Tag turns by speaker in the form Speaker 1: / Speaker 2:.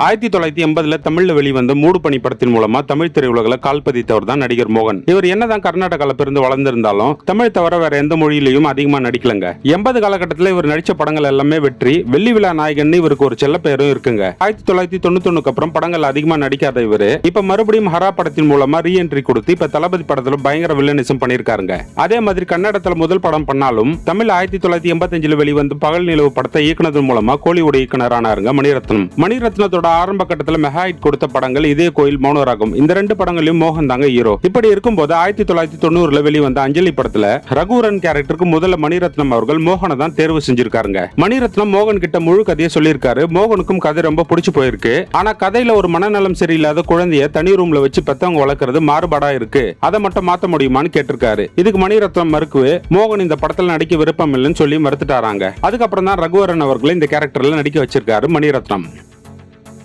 Speaker 1: 1980 தமிழ்ல வெளிவந்த மூடு பனி படத்தின் மூலமா தமிழ் திரையுலகில் கால் பதித்தவர் தான் நடிகர் மோகன். இவர் என்னதான் கர்நாடகால பிறந்து வளர்ந்திருந்தாலும் தமிழ் தவிர வேற எந்த மொழியிலையும் அதிகமா நடிக்கலங்க. 80 காலகட்டத்தில் இவர் நடிச்ச படங்கள் எல்லாமே வெற்றி. வெள்ளி விழா நாயகன் இவருக்கு ஒரு செல்ல பெயரும் இருக்குங்க. 1991 அப்புறம் படங்கள் அதிகமா நடிக்காத இவரு இப்ப மறுபடியும் ஹரா படத்தின் மூலமா ரீஎன்ட்ரி கொடுத்து இப்ப தளபதி படத்துல பயங்கர வில்லனிசம் பண்ணிருக்காருங்க. அதே மாதிரி கன்னடத்துல முதல் படம் பண்ணாலும் தமிழ் 1985 வெளிவந்த பகல் நிலவு படத்தை இயக்குனதன் மூலமா கோலிவுட் இயக்குனரானாருங்க மணிரத்னம். மணிரத்னத்தோட ஆரம்ப கட்டத்தில் மெகா ஹிட் கொடுத்த படங்கள் இதே கோயில், மௌனராகம். இந்த ரெண்டு படங்களையும் மோகன் தாங்க ஹீரோ. இப்படி இருக்கும்போது 1990 வெளிவந்த அஞ்சலி படத்துல ரகுவரன் கேரக்டருக்கு முதல்ல மணிரத்னம் அவர்கள் மோகனை தான் தேர்வு செஞ்சிருக்காருங்க. மணிரத்னம் மோகன் கிட்ட முழு கதையை சொல்லியிருக்காரு. மோகனுக்கும் கதை ரொம்ப பிடிச்சு போயிருக்கு. ஆனா கதையில ஒரு மனநலம் சரியில்லாத குழந்தைய தனி ரூம்ல வச்சு பெத்தவங்க வளர்க்கறது மாறுபாடா இருக்கு, அதை மட்டும் மாத்த முடியுமான்னு கேட்டிருக்காரு. இதுக்கு மணிரத்னம் மறுக்கவே மோகன் இந்த படத்துல நடிக்க விருப்பம் இல்லைன்னு சொல்லி மறுத்துட்டாராங்க. அதுக்கப்புறம் தான் ரகுவரன் அவர்களை இந்த கேரக்டர்ல நடிக்க வச்சிருக்காரு மணிரத்னம்.